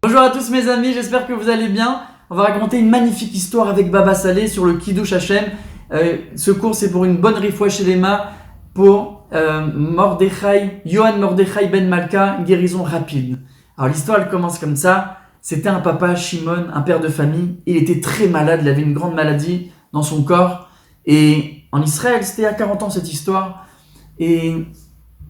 Bonjour à tous mes amis, j'espère que vous allez bien. On va raconter une magnifique histoire avec Baba Saleh sur le Kiddush Hashem. Ce cours c'est pour une bonne rifouah chez les mains pour Yohan Mordechai Ben Malka, une guérison rapide. Alors l'histoire elle commence comme ça. C'était un papa, Shimon, un père de famille. Il était très malade, il avait une grande maladie dans son corps. Et en Israël, c'était il y a 40 ans cette histoire. Et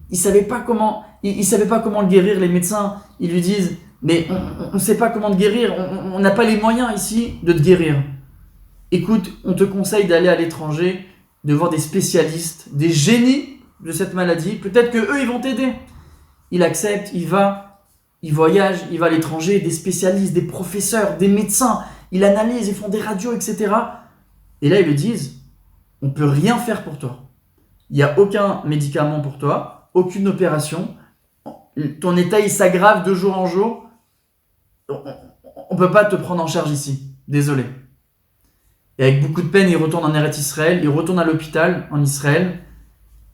il savait pas comment le guérir. Les médecins, ils lui disent mais on ne sait pas comment te guérir, on n'a pas les moyens ici de te guérir. Écoute, on te conseille d'aller à l'étranger, de voir des spécialistes, des génies de cette maladie. Peut-être que eux ils vont t'aider. Il accepte, il voyage, il va à l'étranger, des spécialistes, des professeurs, des médecins. Il analyse, ils font des radios, etc. Et là ils lui disent, on ne peut rien faire pour toi. Il n'y a aucun médicament pour toi, aucune opération. Ton état il s'aggrave de jour en jour. On ne peut pas te prendre en charge ici. Désolé. Et avec beaucoup de peine, il retourne en Eretz Israël, il retourne à l'hôpital en Israël.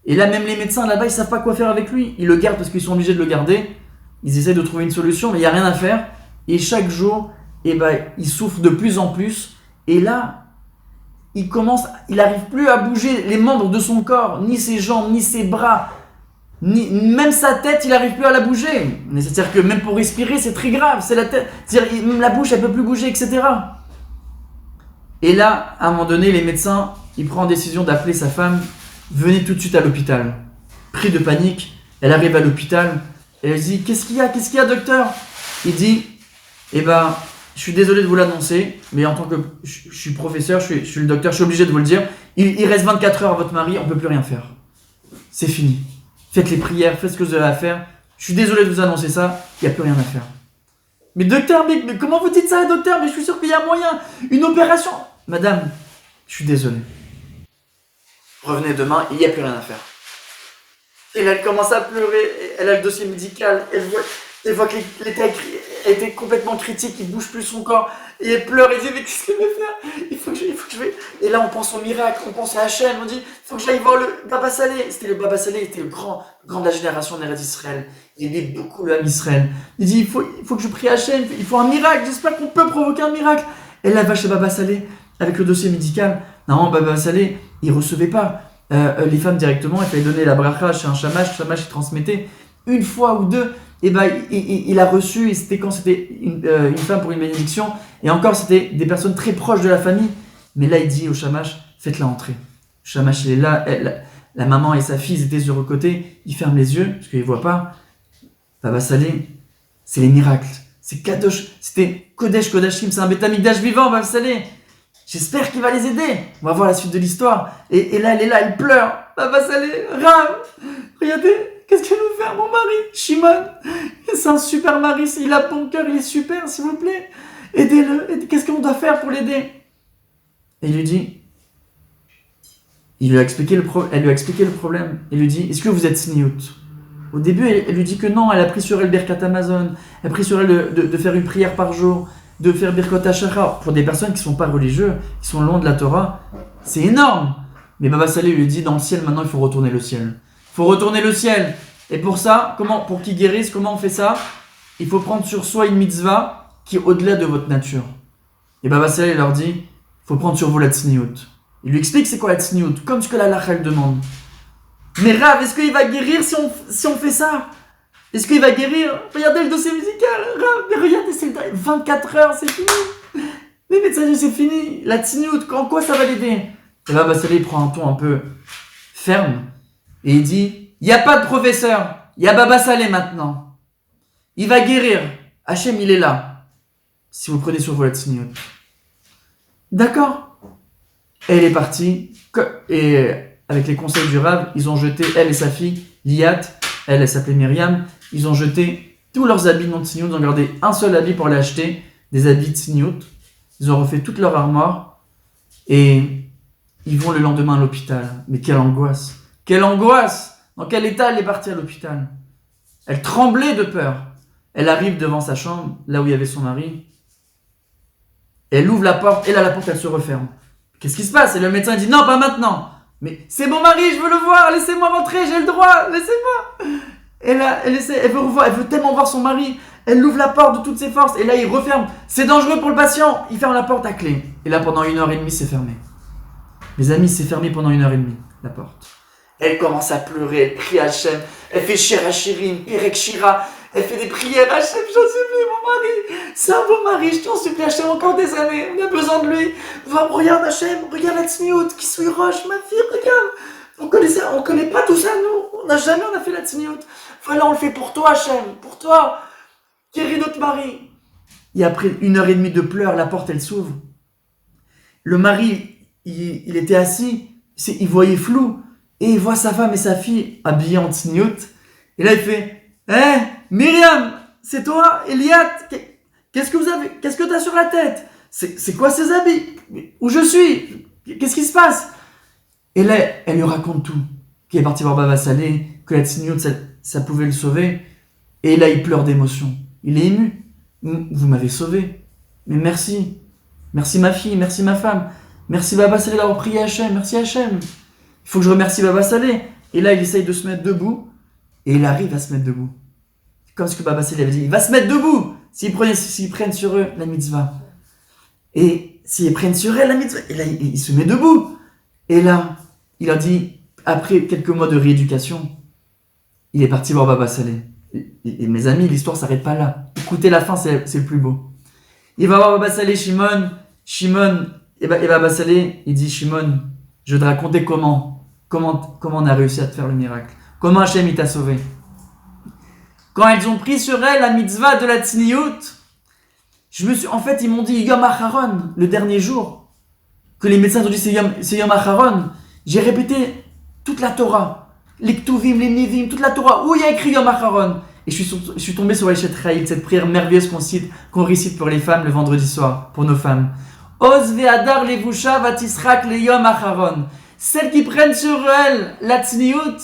Et là, même les médecins là-bas, ils ne savent pas quoi faire avec lui. Ils le gardent parce qu'ils sont obligés de le garder. Ils essaient de trouver une solution, mais il n'y a rien à faire. Et chaque jour, il souffre de plus en plus. Et là, il n'arrive plus à bouger les membres de son corps, ni ses jambes, ni ses bras. Même sa tête, il n'arrive plus à la bouger. C'est-à-dire que même pour respirer, c'est très grave. C'est la tête. C'est-à-dire même la bouche, elle peut plus bouger, etc. Et là, à un moment donné, les médecins, il prend la décision d'appeler sa femme. Venez tout de suite à l'hôpital. Pris de panique, elle arrive à l'hôpital. Elle dit, qu'est-ce qu'il y a, docteur? Il dit, je suis désolé de vous l'annoncer, mais en tant que je suis professeur, je suis le docteur, je suis obligé de vous le dire. Il reste 24 heures à votre mari, on ne peut plus rien faire. C'est fini. Faites les prières, faites ce que vous avez à faire. Je suis désolé de vous annoncer ça, il n'y a plus rien à faire. Mais docteur, mais comment vous dites ça, docteur? Mais je suis sûr qu'il y a moyen. Une opération. Madame, je suis désolé. Revenez demain, il n'y a plus rien à faire. Et là, elle commence à pleurer, elle a le dossier médical, elle voit que l'état était complètement critique, il ne bouge plus son corps, et elle pleure, elle dit, mais qu'est-ce que je vais faire? Il faut que je vais... Et là, on pense au miracle, on pense à Hachem, on dit, il faut que j'aille voir le Baba Saleh. C'était le Baba Saleh, il était le grand de la génération d'Eretz Israël. Il aimait beaucoup le Ham Israël. Il dit, il faut que je prie Hachem, il faut un miracle, j'espère qu'on peut provoquer un miracle. Et là, elle va chez Baba Saleh, avec le dossier médical. Non, Baba Saleh, il ne recevait pas les femmes directement, il fallait donner la bracha chez un shamash, le shamash il transmettait une fois ou deux. Et il a reçu, et c'était quand c'était une femme pour une bénédiction, et encore c'était des personnes très proches de la famille. Mais là il dit au shamash, faites-la entrer. Le shamash il est là, la maman et sa fille ils étaient sur le côté, ils ferment les yeux parce qu'ils ne voient pas. Baba Saleh, c'est les miracles, c'est Kadosh, c'était Kodesh Kodashim, c'est un Beth Amikdash vivant, Baba Saleh. J'espère qu'il va les aider. On va voir la suite de l'histoire. Et là, elle est là, elle pleure. Baba Saleh, Rav, regardez, qu'est-ce qu'il va nous faire, mon mari, Shimon? C'est un super mari, il a bon cœur, il est super, s'il vous plaît. Aidez-le. Qu'est-ce qu'on doit faire pour l'aider? Et il lui dit, elle lui a expliqué le problème. Il lui dit, est-ce que vous êtes sniout? Au début, elle lui dit que non, elle a pris sur elle Birkat Amazon. Elle a pris sur elle de faire une prière par jour. De faire Birkot HaShachar pour des personnes qui ne sont pas religieux, qui sont loin de la Torah, c'est énorme. Mais Baba Saleh lui dit, dans le ciel, maintenant, il faut retourner le ciel. Il faut retourner le ciel. Et pour ça, pour qu'ils guérissent, comment on fait ça? Il faut prendre sur soi une mitzvah qui est au-delà de votre nature. Et Baba Saleh leur dit, il faut prendre sur vous la tzniout. Il lui explique c'est quoi la tzniout, comme ce que la halakha demande. Mais Rav, est-ce qu'il va guérir si on fait ça? Est-ce qu'il va guérir? Regardez le dossier musical. Mais regardez, c'est 24 heures, c'est fini. Les médecins disent c'est fini. La tzniout, en quoi ça va l'aider? Et là, Baba Saleh prend un ton un peu ferme et il dit, il n'y a pas de professeur, il y a Baba Saleh maintenant. Il va guérir. Hachem, il est là. Si vous prenez sur vous la tzniout. D'accord. Et elle est partie. Et avec les conseils du Rav, ils ont jeté, elle et sa fille, Liat, elle s'appelait Myriam, ils ont jeté tous leurs habits non tzniout, ils ont gardé un seul habit pour aller acheter des habits tzniout. Ils ont refait toute leur armoire et ils vont le lendemain à l'hôpital. Mais quelle angoisse! Quelle angoisse! Dans quel état elle est partie à l'hôpital? Elle tremblait de peur. Elle arrive devant sa chambre, là où il y avait son mari. Elle ouvre la porte et là la porte elle se referme. Qu'est-ce qui se passe? Et le médecin dit non, pas maintenant. Mais c'est mon mari, je veux le voir, laissez-moi rentrer, j'ai le droit, laissez-moi. Et là, elle veut tellement voir son mari. Elle ouvre la porte de toutes ses forces. Et là, il referme. C'est dangereux pour le patient. Il ferme la porte à clé. Et là, pendant 1h30, c'est fermé. Mes amis, c'est fermé pendant 1h30, la porte. Elle commence à pleurer. Elle prie Hachem. Elle fait Shira Shirim, Perek Shira. Elle fait des prières. Hachem, j'en supplie, mon mari. C'est un beau mari. Je t'en supplie, Hachem, encore des années. On a besoin de lui. Regarde, Hachem. Regarde la tsniout. Qui suit Roche, ma fille. Regarde. On connaît pas tout ça, nous. On n'a jamais fait la tsniout. Voilà, on le fait pour toi, Hachem. Pour toi. Guéris notre mari. Et après 1h30 de pleurs, la porte, elle s'ouvre. Le mari, il était assis. Il voyait flou. Et il voit sa femme et sa fille habillées en tsniout. Et là, il fait Myriam, c'est toi, Eliat, qu'est-ce que vous avez, qu'est-ce que t'as sur la tête? C'est quoi ces habits? Où je suis? Qu'est-ce qui se passe? Et là, elle lui raconte tout. Qu'il est parti voir Baba Salé, que la tsniout, ça pouvait le sauver. Et là, il pleure d'émotion. Il est ému. Vous m'avez sauvé. Mais merci. Merci ma fille, merci ma femme. Merci Baba Salé d'avoir prié Hachem. Merci Hachem. Il faut que je remercie Baba Salé. Et là, il essaye de se mettre debout. Et il arrive à se mettre debout. Comme ce que Baba Salé avait dit. Il va se mettre debout s'ils prennent sur eux la mitzvah. Et s'ils prennent sur elle la mitzvah. Et là, il se met debout. Et là, il a dit, après quelques mois de rééducation, il est parti voir Baba Salé. Et mes amis, l'histoire ne s'arrête pas là. Écoutez la fin, c'est le plus beau. Il va voir Baba Salé, Shimon, et Baba Salé, il dit, Shimon, je vais te raconter comment on a réussi à te faire le miracle. Comment Hachem il t'a sauvé. Quand elles ont pris sur elle la mitzvah de la tsniout, en fait, ils m'ont dit Yom Acharon, le dernier jour, que les médecins ont dit c'est Yom Acharon. J'ai répété toute la Torah, les Ktuvim, les Nivim, toute la Torah, où il y a écrit Yom Acharon. Et je suis tombé sur Eshet Chayil, cette prière merveilleuse qu'on récite pour les femmes le vendredi soir, pour nos femmes. Oz ve'adar levusha vatisrak le Yom Acharon. Celles qui prennent sur elles la tsniout,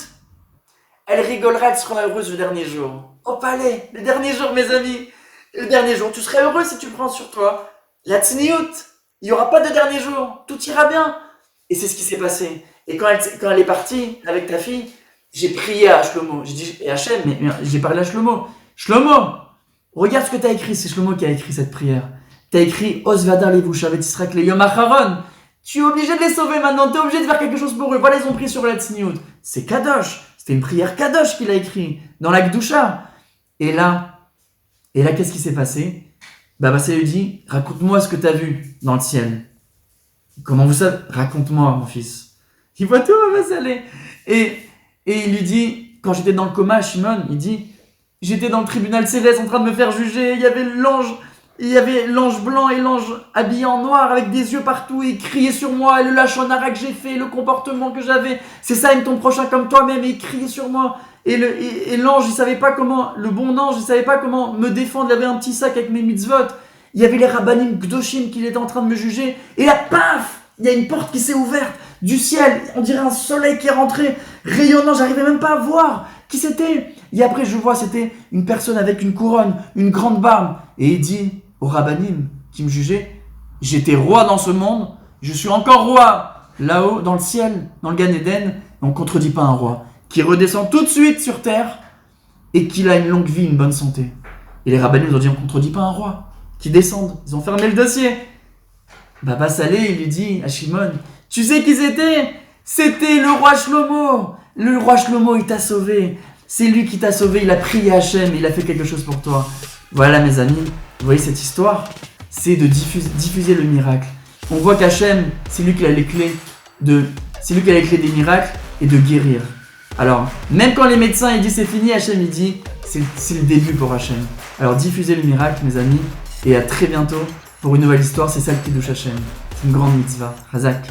elles rigoleraient, elles seront heureuses le dernier jour. Au palais, le dernier jour, mes amis. Le dernier jour, tu serais heureux si tu le prends sur toi. La tsniout, il n'y aura pas de dernier jour. Tout ira bien. Et c'est ce qui s'est passé. Et quand elle est partie avec ta fille, j'ai prié à Shlomo. J'ai dit, et Hachem, mais j'ai parlé à Shlomo. Shlomo, regarde ce que tu as écrit. C'est Shlomo qui a écrit cette prière. Tu as écrit Oz vadar levusha vetisrak le Yom Acharon. Tu es obligé de les sauver maintenant. Tu es obligé de faire quelque chose pour eux. Voilà, ils ont pris sur la tsniout. C'est Kadosh. C'était une prière Kadosh qu'il a écrit dans la Gdusha. Et là, qu'est-ce qui s'est passé? Baba Salé lui dit, raconte-moi ce que tu as vu dans le ciel. Comment vous savez? Raconte-moi, mon fils. Il voit tout, Baba Salé. Et il lui dit, quand j'étais dans le coma, Shimon, il dit, j'étais dans le tribunal céleste en train de me faire juger. Il y avait l'ange blanc et l'ange habillé en noir avec des yeux partout et il criait sur moi. Et le lachon hara que j'ai fait, le comportement que j'avais, c'est ça, aime ton prochain comme toi-même. Et il criait sur moi. Et l'ange, il savait pas comment, le bon ange, il savait pas comment me défendre. Il avait un petit sac avec mes mitzvot. Il y avait les rabbanim gdoshim qui étaient en train de me juger. Et là, paf, il y a une porte qui s'est ouverte du ciel. On dirait un soleil qui est rentré, rayonnant. J'arrivais même pas à voir qui c'était. Et après, je vois, c'était une personne avec une couronne, une grande barbe. Et il dit aux rabbanim qui me jugeaient, j'étais roi dans ce monde, je suis encore roi là-haut, dans le ciel, dans le Gan Eden. On ne contredit pas un roi qui redescend tout de suite sur terre et qu'il a une longue vie, une bonne santé. Et les rabbanim ont dit, on ne contredit pas un roi qui descend. Ils ont fermé le dossier. Baba Salé, il lui dit à Shimon, tu sais qui c'était? C'était le roi Shlomo. Le roi Shlomo, il t'a sauvé. C'est lui qui t'a sauvé, il a prié Hachem, il a fait quelque chose pour toi. Voilà mes amis, vous voyez cette histoire? C'est de diffuser le miracle. On voit qu'Hachem, c'est lui qui a les clés des miracles et de guérir. Alors, même quand les médecins ils disent c'est fini, Hachem il dit c'est le début pour Hachem. Alors diffusez le miracle mes amis et à très bientôt pour une nouvelle histoire, c'est ça le Kiddush Hachem. C'est une grande mitzvah. Razak.